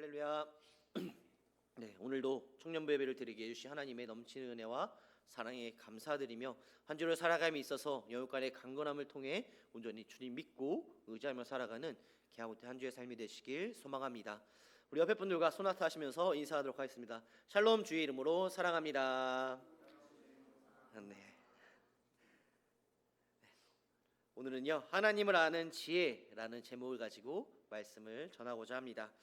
할렐루야. 네, 오늘도 청년부 예배를 드리게 해주신 하나님의 넘치는 은혜와 사랑에 감사드리며 한 주를 살아감에 있어서 영육간의 강건함을 통해 온전히 주님 믿고 의지하며 살아가는 기아못해 한 주의 삶이 되시길 소망합니다. 우리 옆에 분들과 소나타 하시면서 인사하도록 하겠습니다. 샬롬, 주의 이름으로 사랑합니다. 네. 오늘은요, 하나님을 아는 지혜라는 제목을 가지고 말씀을 전하고자 합니다.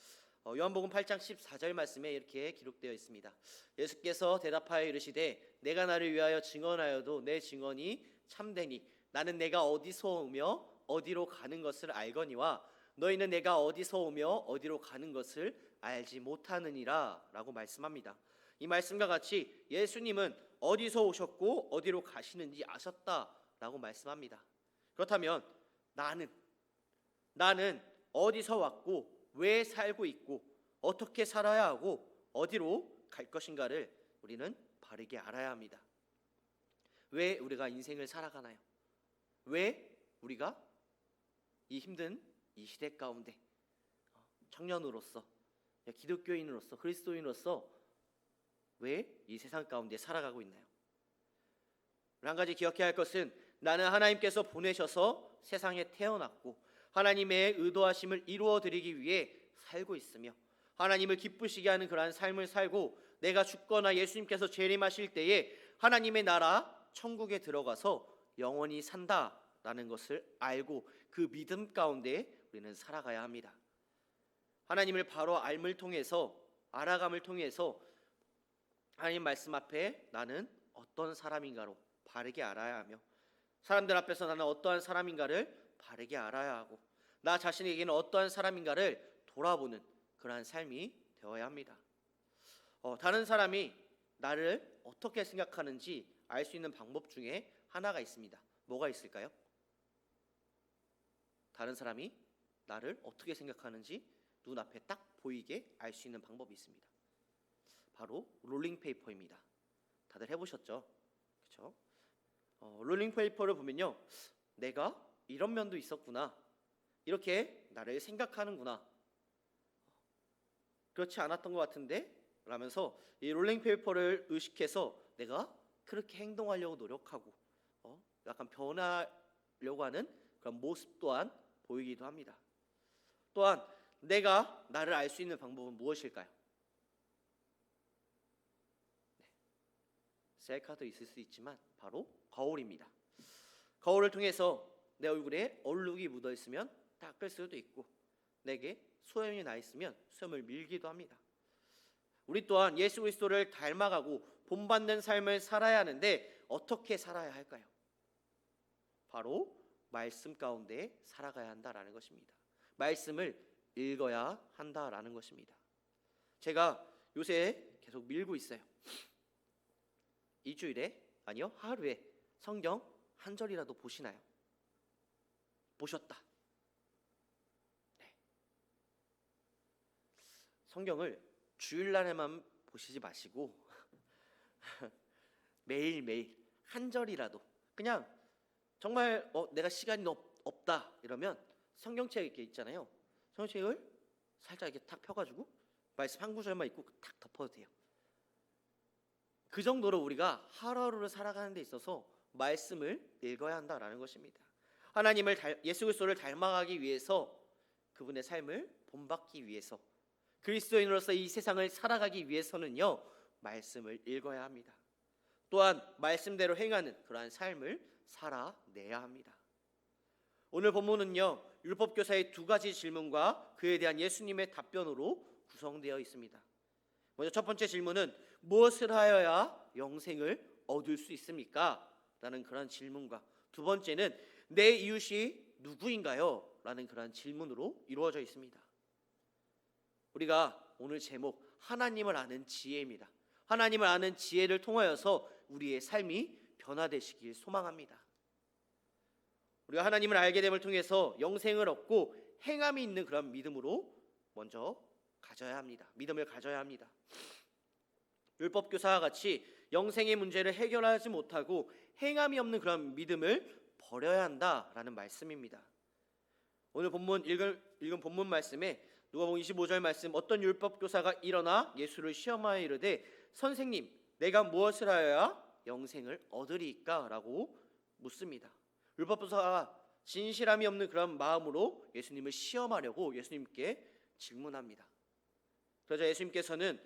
요한복음 8장 14절 말씀에 이렇게 기록되어 있습니다. 예수께서 대답하여 이르시되 내가 나를 위하여 증언하여도 내 증언이 참되니 나는 내가 어디서 오며 어디로 가는 것을 알거니와 너희는 내가 어디서 오며 어디로 가는 것을 알지 못하느니라 라고 말씀합니다. 이 말씀과 같이 예수님은 어디서 오셨고 어디로 가시는지 아셨다라고 말씀합니다. 그렇다면 나는 어디서 왔고 왜 살고 있고 어떻게 살아야 하고 어디로 갈 것인가를 우리는 바르게 알아야 합니다. 왜 우리가 인생을 살아가나요? 왜 우리가 이 힘든 이 시대 가운데 청년으로서, 기독교인으로서, 그리스도인으로서 왜 이 세상 가운데 살아가고 있나요? 한 가지 기억해야 할 것은 나는 하나님께서 보내셔서 세상에 태어났고 하나님의 의도하심을 이루어드리기 위해 살고 있으며 하나님을 기쁘시게 하는 그러한 삶을 살고 내가 죽거나 예수님께서 재림하실 때에 하나님의 나라 천국에 들어가서 영원히 산다라는 것을 알고 그 믿음 가운데 우리는 살아가야 합니다. 하나님을 바로 알감을 통해서 하나님 말씀 앞에 나는 어떤 사람인가로 바르게 알아야 하며 사람들 앞에서 나는 어떠한 사람인가를 바르게 알아야 하고 나 자신에게는 어떠한 사람인가를 돌아보는 그러한 삶이 되어야 합니다. 다른 사람이 나를 어떻게 생각하는지 알 수 있는 방법 중에 하나가 있습니다. 뭐가 있을까요? 다른 사람이 나를 어떻게 생각하는지 눈앞에 딱 보이게 알 수 있는 방법이 있습니다. 바로 롤링페이퍼입니다. 다들 해보셨죠? 그렇죠? 롤링페이퍼를 보면요, 내가 이런 면도 있었구나, 이렇게 나를 생각하는구나, 그렇지 않았던 것 같은데 라면서 이 롤링페이퍼를 의식해서 내가 그렇게 행동하려고 노력하고 약간 변하려고 하는 그런 모습 또한 보이기도 합니다. 또한 내가 나를 알 수 있는 방법은 무엇일까요? 셀카도 있을 수 있지만 바로 거울입니다. 거울을 통해서 내 얼굴에 얼룩이 묻어 있으면 닦을 수도 있고 내게 수염이 나 있으면 수염을 밀기도 합니다. 우리 또한 예수 그리스도를 닮아가고 본받는 삶을 살아야 하는데 어떻게 살아야 할까요? 바로 말씀 가운데 살아가야 한다라는 것입니다. 말씀을 읽어야 한다라는 것입니다. 제가 요새 계속 밀고 있어요. 하루에 성경 한 절이라도 보시나요? 보셨다. 네. 성경을 주일날에만 보시지 마시고 매일매일 한 절이라도 그냥 정말 내가 시간이 없다 이러면 성경책 이렇게 있잖아요. 성경책을 살짝 이렇게 탁 펴가지고 말씀 한 구절만 읽고 탁 덮어도 돼요. 그 정도로 우리가 하루하루를 살아가는 데 있어서 말씀을 읽어야 한다라는 것입니다. 예수 그리스도를 닮아가기 위해서 그분의 삶을 본받기 위해서 그리스도인으로서 이 세상을 살아가기 위해서는요, 말씀을 읽어야 합니다. 또한 말씀대로 행하는 그러한 삶을 살아내야 합니다. 오늘 본문은요, 율법교사의 두 가지 질문과 그에 대한 예수님의 답변으로 구성되어 있습니다. 먼저 첫 번째 질문은 무엇을 하여야 영생을 얻을 수 있습니까? 라는 그런 질문과 두 번째는 내 이웃이 누구인가요? 라는 그런 질문으로 이루어져 있습니다. 우리가 오늘 제목 하나님을 아는 지혜입니다. 하나님을 아는 지혜를 통하여서 우리의 삶이 변화되시길 소망합니다. 우리가 하나님을 알게 됨을 통해서 영생을 얻고 행함이 있는 그런 믿음으로 먼저 가져야 합니다. 믿음을 가져야 합니다. 율법교사와 같이 영생의 문제를 해결하지 못하고 행함이 없는 그런 믿음을 버려야 한다라는 말씀입니다. 오늘 읽은 본문 말씀에 누가복음 25절 말씀, 어떤 율법 교사가 일어나 예수를 시험하여 이르되 선생님 내가 무엇을 하여야 영생을 얻으리까? 라고 묻습니다. 율법 교사가 진실함이 없는 그런 마음으로 예수님을 시험하려고 예수님께 질문합니다. 그러자 예수님께서는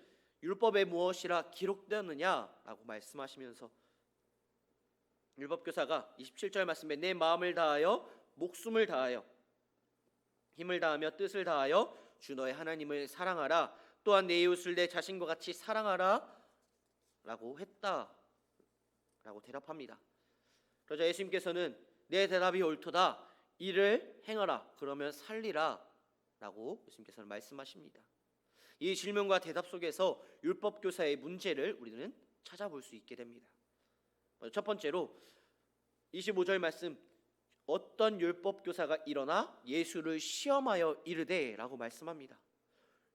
율법에 무엇이라 기록되었느냐라고 말씀하시면서 율법교사가 27절 말씀에 내 마음을 다하여 목숨을 다하여 힘을 다하며 뜻을 다하여 주 너의 하나님을 사랑하라, 또한 내 이웃을 내 자신과 같이 사랑하라 라고 했다 라고 대답합니다. 그러자 예수님께서는 내 대답이 옳도다, 이를 행하라, 그러면 살리라 라고 예수님께서는 말씀하십니다. 이 질문과 대답 속에서 율법교사의 문제를 우리는 찾아볼 수 있게 됩니다. 첫 번째로 25절 말씀, 어떤 율법교사가 일어나 예수를 시험하여 이르되 라고 말씀합니다.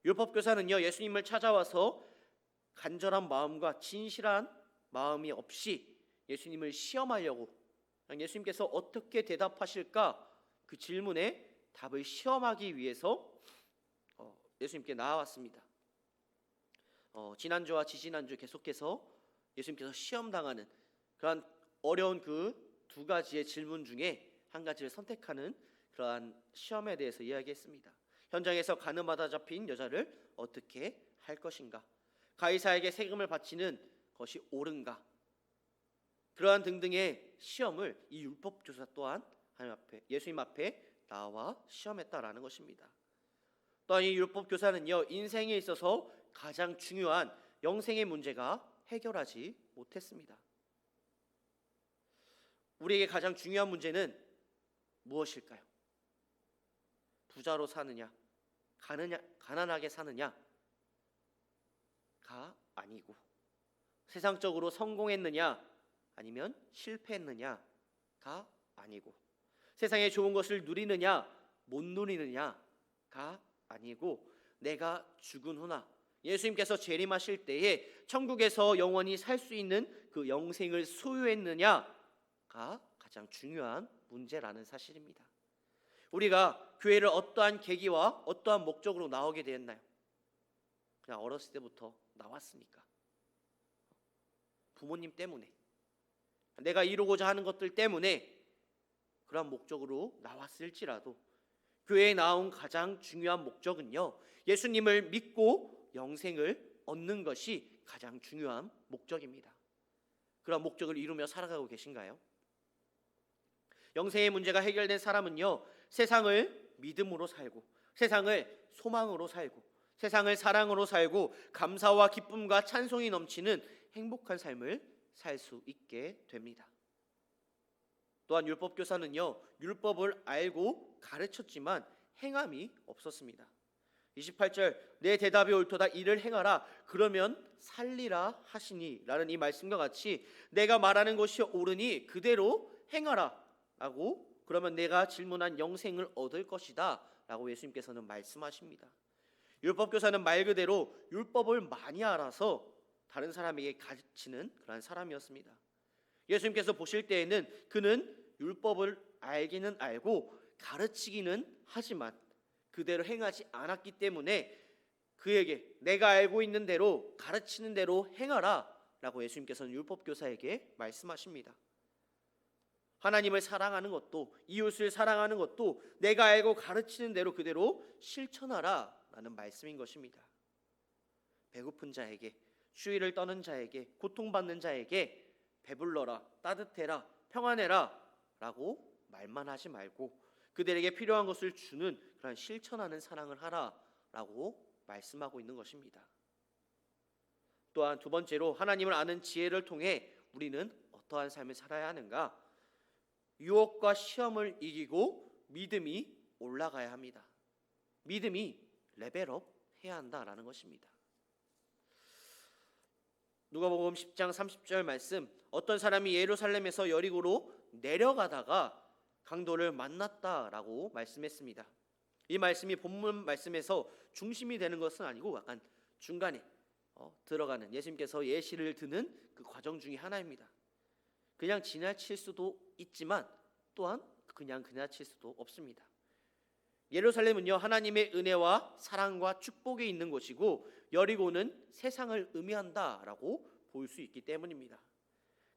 율법교사는요, 예수님을 찾아와서 간절한 마음과 진실한 마음이 없이 예수님을 시험하려고, 예수님께서 어떻게 대답하실까 그 질문에 답을 시험하기 위해서 예수님께 나아왔습니다. 지난주와 지지난주 계속해서 예수님께서 시험당하는 그러한 어려운 그 두 가지의 질문 중에 한 가지를 선택하는 그러한 시험에 대해서 이야기했습니다. 현장에서 가늠하다 잡힌 여자를 어떻게 할 것인가, 가이사에게 세금을 바치는 것이 옳은가, 그러한 등등의 시험을 이 율법교사 또한 하나님 앞에, 예수님 앞에 나와 시험했다라는 것입니다. 또한 이 율법교사는요, 인생에 있어서 가장 중요한 영생의 문제가 해결하지 못했습니다. 우리에게 가장 중요한 문제는 무엇일까요? 부자로 사느냐, 가난하게 사느냐가 아니고, 세상적으로 성공했느냐 아니면 실패했느냐가 아니고, 세상의 좋은 것을 누리느냐 못 누리느냐가 아니고, 내가 죽은 후나 예수님께서 재림하실 때에 천국에서 영원히 살 수 있는 그 영생을 소유했느냐가 가장 중요한 문제라는 사실입니다. 우리가 교회를 어떠한 계기와 어떠한 목적으로 나오게 되었나요? 그냥 어렸을 때부터 나왔으니까, 부모님 때문에, 내가 이루고자 하는 것들 때문에 그런 목적으로 나왔을지라도 교회에 나온 가장 중요한 목적은요, 예수님을 믿고 영생을 얻는 것이 가장 중요한 목적입니다. 그런 목적을 이루며 살아가고 계신가요? 영생의 문제가 해결된 사람은요, 세상을 믿음으로 살고, 세상을 소망으로 살고, 세상을 사랑으로 살고, 감사와 기쁨과 찬송이 넘치는 행복한 삶을 살 수 있게 됩니다. 또한 율법교사는요, 율법을 알고 가르쳤지만 행함이 없었습니다. 28절, 내 대답이 옳도다, 이를 행하라, 그러면 살리라 하시니 라는 이 말씀과 같이 내가 말하는 것이 옳으니 그대로 행하라 라고, 그러면 내가 질문한 영생을 얻을 것이다 라고 예수님께서는 말씀하십니다. 율법교사는 말 그대로 율법을 많이 알아서 다른 사람에게 가르치는 그런 사람이었습니다. 예수님께서 보실 때에는 그는 율법을 알기는 알고 가르치기는 하지만 그대로 행하지 않았기 때문에 그에게 내가 알고 있는 대로 가르치는 대로 행하라 라고 예수님께서는 율법교사에게 말씀하십니다. 하나님을 사랑하는 것도, 이웃을 사랑하는 것도 내가 알고 가르치는 대로 그대로 실천하라 라는 말씀인 것입니다. 배고픈 자에게, 추위를 떠는 자에게, 고통받는 자에게 배불러라, 따뜻해라, 평안해라 라고 말만 하지 말고 그들에게 필요한 것을 주는 그런 실천하는 사랑을 하라 라고 말씀하고 있는 것입니다. 또한 두 번째로, 하나님을 아는 지혜를 통해 우리는 어떠한 삶을 살아야 하는가? 유혹과 시험을 이기고 믿음이 올라가야 합니다. 믿음이 레벨업 해야 한다라는 것입니다. 누가복음 10장 30절 말씀, 어떤 사람이 예루살렘에서 여리고로 내려가다가 강도를 만났다라고 말씀했습니다. 이 말씀이 본문 말씀에서 중심이 되는 것은 아니고 약간 중간에 들어가는, 예수님께서 예시를 드는 그 과정 중에 하나입니다. 그냥 지나칠 수도 있지만 또한 그냥 지나칠 수도 없습니다. 예루살렘은요 하나님의 은혜와 사랑과 축복이 있는 곳이고 여리고는 세상을 의미한다라고 볼 수 있기 때문입니다.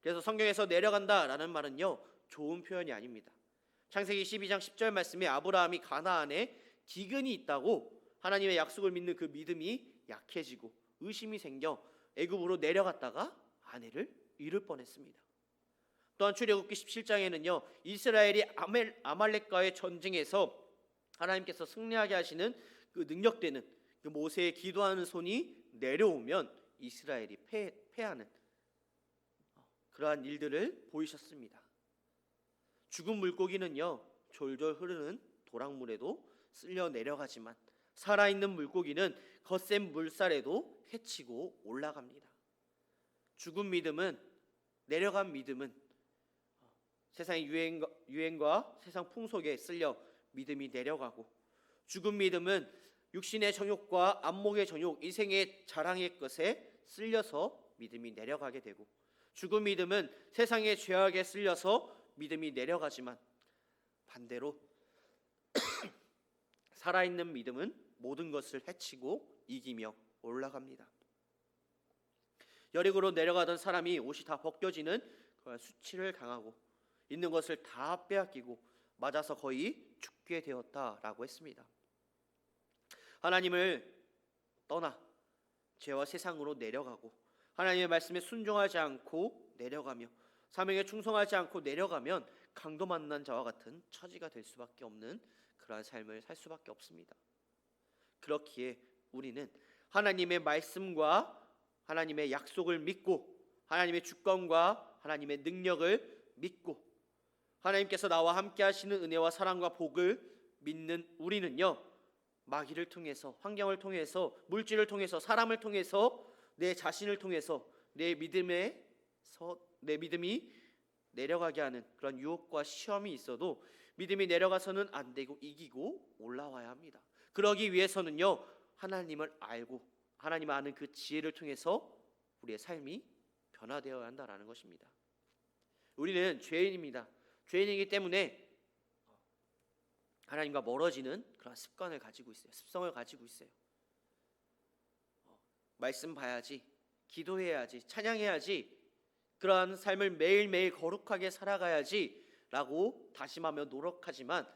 그래서 성경에서 내려간다라는 말은요 좋은 표현이 아닙니다. 창세기 12장 10절 말씀에 아브라함이 가나안에 기근이 있다고 하나님의 약속을 믿는 그 믿음이 약해지고 의심이 생겨 애굽으로 내려갔다가 아내를 잃을 뻔했습니다. 또한 출애굽기 17장에는요 이스라엘이 아말렉과의 전쟁에서 하나님께서 승리하게 하시는 그 능력되는 그 모세의 기도하는 손이 내려오면 이스라엘이 패하는 그러한 일들을 보이셨습니다. 죽은 물고기는요 졸졸 흐르는 도랑물에도 쓸려 내려가지만 살아있는 물고기는 거센 물살에도 헤치고 올라갑니다. 죽은 믿음은, 내려간 믿음은 세상의 유행과 세상 풍속에 쓸려 믿음이 내려가고, 죽은 믿음은 육신의 정욕과 안목의 정욕, 이생의 자랑의 것에 쓸려서 믿음이 내려가게 되고, 죽은 믿음은 세상의 죄악에 쓸려서 믿음이 내려가지만 반대로 살아있는 믿음은 모든 것을 해치고 이기며 올라갑니다. 여리고로 내려가던 사람이 옷이 다 벗겨지는 수치를 당하고 있는 것을 다 빼앗기고 맞아서 거의 죽게 되었다라고 했습니다. 하나님을 떠나 죄와 세상으로 내려가고 하나님의 말씀에 순종하지 않고 내려가며 사명에 충성하지 않고 내려가면 강도 만난 자와 같은 처지가 될 수밖에 없는 그러한 삶을 살 수밖에 없습니다. 그렇기에 우리는 하나님의 말씀과 하나님의 약속을 믿고 하나님의 주권과 하나님의 능력을 믿고 하나님께서 나와 함께 하시는 은혜와 사랑과 복을 믿는 우리는요 마귀를 통해서, 환경을 통해서, 물질을 통해서, 사람을 통해서, 내 자신을 통해서 내 믿음이 내려가게 하는 그런 유혹과 시험이 있어도 믿음이 내려가서는 안 되고 이기고 올라와야 합니다. 그러기 위해서는요 하나님을 알고 하나님을 아는 그 지혜를 통해서 우리의 삶이 변화되어야 한다라는 것입니다. 우리는 죄인입니다. 죄인이기 때문에 하나님과 멀어지는 그런 습관을 가지고 있어요. 습성을 가지고 있어요. 말씀 봐야지, 기도해야지, 찬양해야지, 그러한 삶을 매일매일 거룩하게 살아가야지 라고 다짐하며 노력하지만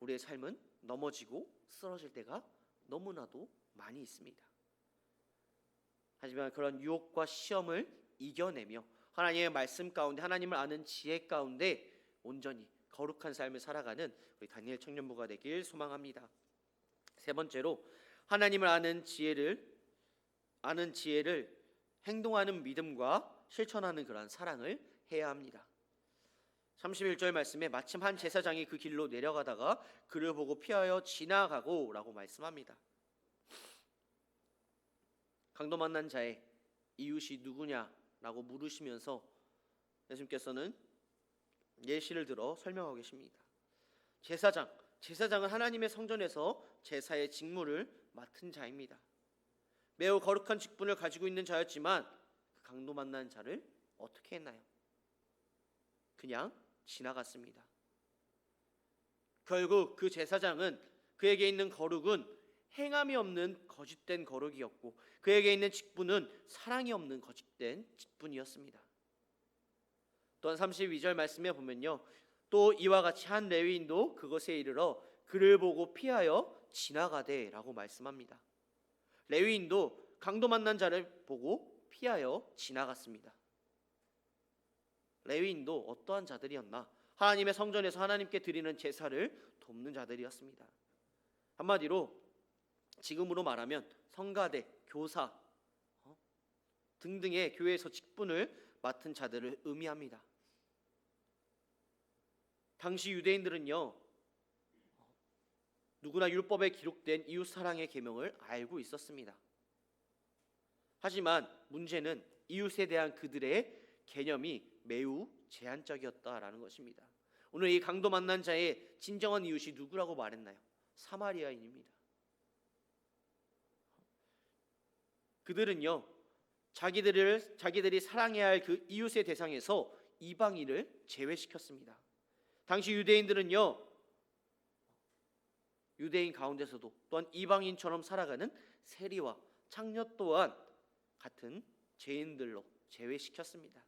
우리의 삶은 넘어지고 쓰러질 때가 너무나도 많이 있습니다. 하지만 그런 유혹과 시험을 이겨내며 하나님의 말씀 가운데, 하나님을 아는 지혜 가운데 온전히 거룩한 삶을 살아가는 우리 다니엘 청년부가 되길 소망합니다. 세 번째로 하나님을 아는 지혜를 행동하는 믿음과 실천하는 그러한 사랑을 해야 합니다. 31절 말씀에 마침 한 제사장이 그 길로 내려가다가 그를 보고 피하여 지나가고 라고 말씀합니다. 강도 만난 자의 이웃이 누구냐라고 물으시면서 예수님께서는 예시를 들어 설명하고 계십니다. 제사장은 하나님의 성전에서 제사의 직무를 맡은 자입니다. 매우 거룩한 직분을 가지고 있는 자였지만 그 강도 만난 자를 어떻게 했나요? 그냥 지나갔습니다. 결국 그 제사장은, 그에게 있는 거룩은 행함이 없는 거짓된 거룩이었고 그에게 있는 직분은 사랑이 없는 거짓된 직분이었습니다. 또한 32절 말씀에 보면요, 또 이와 같이 한 레위인도 그것에 이르러 그를 보고 피하여 지나가되 라고 말씀합니다. 레위인도 강도 만난 자를 보고 피하여 지나갔습니다. 레위인도 어떠한 자들이었나? 하나님의 성전에서 하나님께 드리는 제사를 돕는 자들이었습니다. 한마디로 지금으로 말하면 성가대, 교사 등등의 교회에서 직분을 맡은 자들을 의미합니다. 당시 유대인들은요 누구나 율법에 기록된 이웃 사랑의 계명을 알고 있었습니다. 하지만 문제는 이웃에 대한 그들의 개념이 매우 제한적이었다라는 것입니다. 오늘 이 강도 만난 자의 진정한 이웃이 누구라고 말했나요? 사마리아인입니다. 그들은요 자기들이 사랑해야 할 그 이웃의 대상에서 이방인을 제외시켰습니다. 당시 유대인들은요 유대인 가운데서도 또한 이방인처럼 살아가는 세리와 창녀 또한 같은 죄인들로 제외시켰습니다.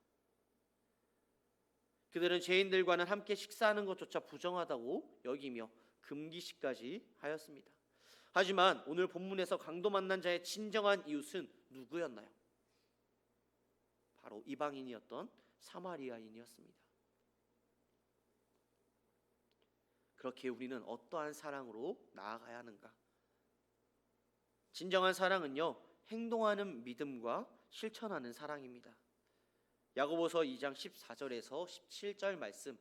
그들은 죄인들과는 함께 식사하는 것조차 부정하다고 여기며 금기시까지 하였습니다. 하지만 오늘 본문에서 강도 만난 자의 진정한 이웃은 누구였나요? 바로 이방인이었던 사마리아인이었습니다. 그렇게 우리는 어떠한 사랑으로 나아가야 하는가? 진정한 사랑은요, 행동하는 믿음과 실천하는 사랑입니다. 야고보서 2장 14절에서 17절 말씀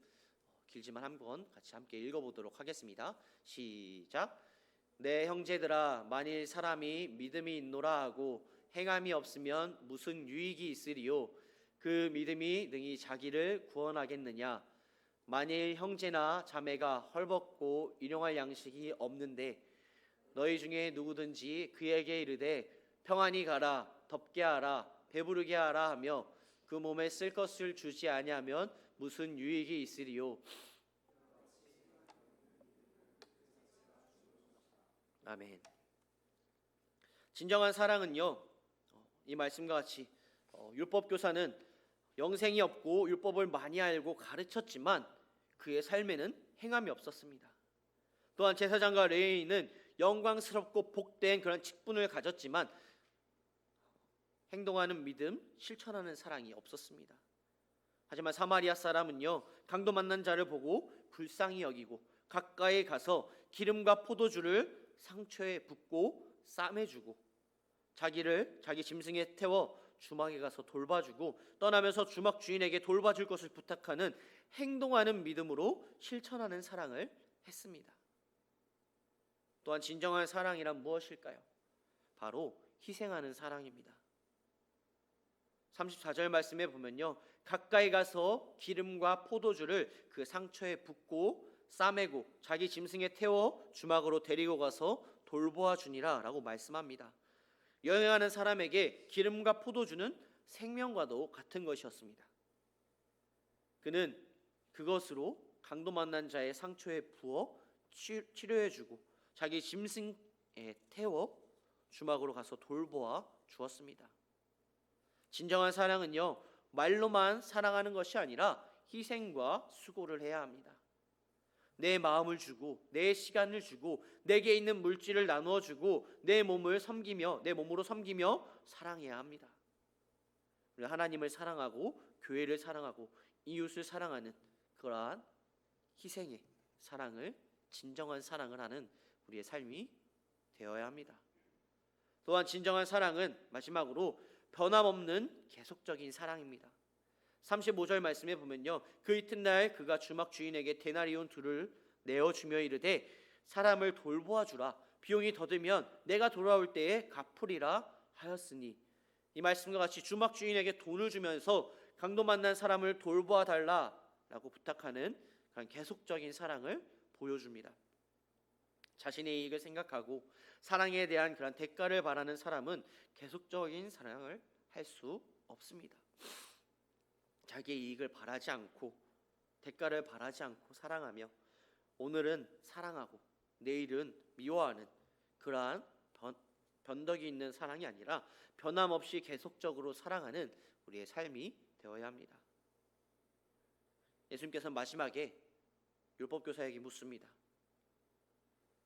길지만 한번 같이 함께 읽어보도록 하겠습니다. 시작. 내 형제들아, 만일 사람이 믿음이 있노라 하고 행함이 없으면 무슨 유익이 있으리요? 그 믿음이 능히 자기를 구원하겠느냐? 만일 형제나 자매가 헐벗고 일용할 양식이 없는데 너희 중에 누구든지 그에게 이르되 평안히 가라, 덥게 하라, 배부르게 하라 하며 그 몸에 쓸 것을 주지 아니하면 무슨 유익이 있으리요? 아멘. 진정한 사랑은요, 이 말씀과 같이 율법 교사는 영생이 없고 율법을 많이 알고 가르쳤지만 그의 삶에는 행함이 없었습니다. 또한 제사장과 레위인은 영광스럽고 복된 그런 직분을 가졌지만 행동하는 믿음, 실천하는 사랑이 없었습니다. 하지만 사마리아 사람은요, 강도 만난 자를 보고 불쌍히 여기고 가까이 가서 기름과 포도주를 상처에 붓고 싸매주고 자기 짐승에 태워 주막에 가서 돌봐주고 떠나면서 주막 주인에게 돌봐줄 것을 부탁하는 행동하는 믿음으로 실천하는 사랑을 했습니다. 또한 진정한 사랑이란 무엇일까요? 바로 희생하는 사랑입니다. 34절 말씀에 보면요, 가까이 가서 기름과 포도주를 그 상처에 붓고 싸매고 자기 짐승에 태워 주막으로 데리고 가서 돌보아 주니라 라고 말씀합니다. 여행하는 사람에게 기름과 포도주는 생명과도 같은 것이었습니다. 그는 그것으로 강도 만난 자의 상처에 부어 치료해주고 자기 짐승에 태워 주막으로 가서 돌보아 주었습니다. 진정한 사랑은요, 말로만 사랑하는 것이 아니라 희생과 수고를 해야 합니다. 내 마음을 주고 내 시간을 주고 내게 있는 물질을 나누어 주고 내 몸으로 섬기며 사랑해야 합니다. 우리 하나님을 사랑하고 교회를 사랑하고 이웃을 사랑하는 그러한 희생의 사랑을, 진정한 사랑을 하는 우리의 삶이 되어야 합니다. 또한 진정한 사랑은 마지막으로 변함없는 계속적인 사랑입니다. 35절 말씀에 보면요, 그 이튿날 그가 주막 주인에게 데나리온 둘을 내어주며 이르되 사람을 돌보아 주라, 비용이 더 들면 내가 돌아올 때에 갚으리라 하였으니, 이 말씀과 같이 주막 주인에게 돈을 주면서 강도 만난 사람을 돌보아 달라라고 부탁하는 그런 계속적인 사랑을 보여줍니다. 자신의 이익을 생각하고 사랑에 대한 그런 대가를 바라는 사람은 계속적인 사랑을 할 수 없습니다. 자기의 이익을 바라지 않고 대가를 바라지 않고 사랑하며 오늘은 사랑하고 내일은 미워하는 그러한 변덕이 있는 사랑이 아니라 변함없이 계속적으로 사랑하는 우리의 삶이 되어야 합니다. 예수님께서 마지막에 율법교사에게 묻습니다.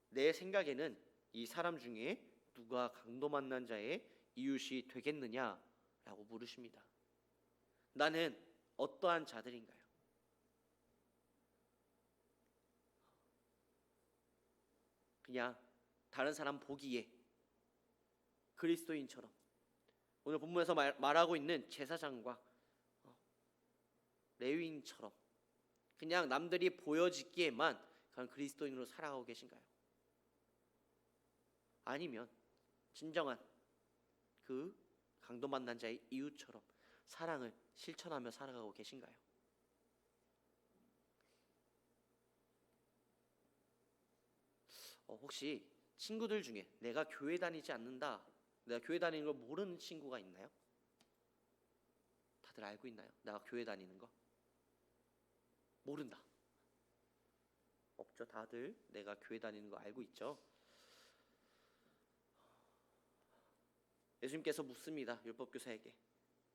내 생각에는 이 사람 중에 누가 강도 만난 자의 이웃이 되겠느냐라고 물으십니다. 나는 어떠한 자들인가요? 그냥 다른 사람 보기에 그리스도인처럼 오늘 본문에서 말하고 있는 제사장과 레위인처럼 그냥 남들이 보여지기에만 그런 그리스도인으로 살아가고 계신가요? 아니면 진정한 그 강도 만난 자의 이웃처럼 사랑을 실천하며 살아가고 계신가요? 혹시 친구들 중에 내가 교회 다니지 않는다, 내가 교회 다니는 걸 모르는 친구가 있나요? 다들 알고 있나요? 내가 교회 다니는 거? 모른다. 없죠. 다들 내가 교회 다니는 거 알고 있죠. 예수님께서 묻습니다. 율법교사에게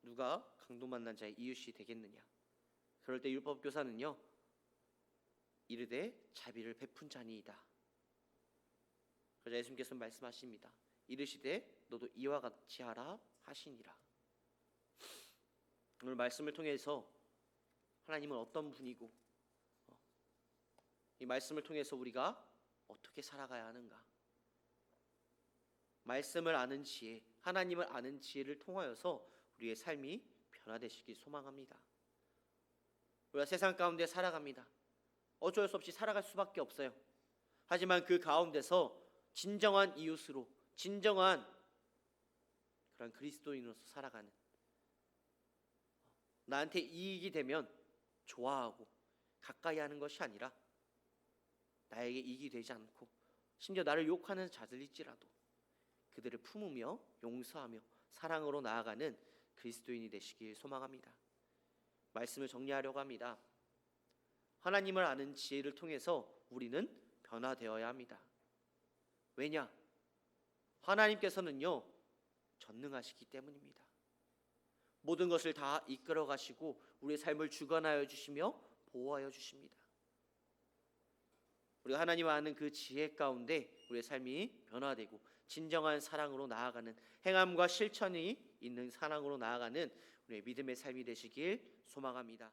누가 강도 만난 자의 이웃이 되겠느냐. 그럴 때 율법교사는요 이르되 자비를 베푼 자니이다. 그러자 예수님께서 말씀하십니다. 이르시되 너도 이와 같이 하라 하시니라. 오늘 말씀을 통해서 하나님은 어떤 분이고 이 말씀을 통해서 우리가 어떻게 살아가야 하는가. 말씀을 아는 지혜, 하나님을 아는 지혜를 통하여서 우리의 삶이 변화되시길 소망합니다. 우리가 세상 가운데 살아갑니다. 어쩔 수 없이 살아갈 수밖에 없어요. 하지만 그 가운데서 진정한 이웃으로, 진정한 그런 그리스도인으로서 살아가는, 나한테 이익이 되면 좋아하고 가까이 하는 것이 아니라 나에게 이익이 되지 않고 심지어 나를 욕하는 자들일지라도 그들을 품으며 용서하며 사랑으로 나아가는 그리스도인이 되시길 소망합니다. 말씀을 정리하려고 합니다. 하나님을 아는 지혜를 통해서 우리는 변화되어야 합니다. 왜냐? 하나님께서는요 전능하시기 때문입니다. 모든 것을 다 이끌어 가시고 우리의 삶을 주관하여 주시며 보호하여 주십니다. 우리가 하나님을 아는 그 지혜 가운데 우리의 삶이 변화되고 진정한 사랑으로 나아가는, 행함과 실천이 있는 사랑으로 나아가는 우리의 믿음의 삶이 되시길 소망합니다.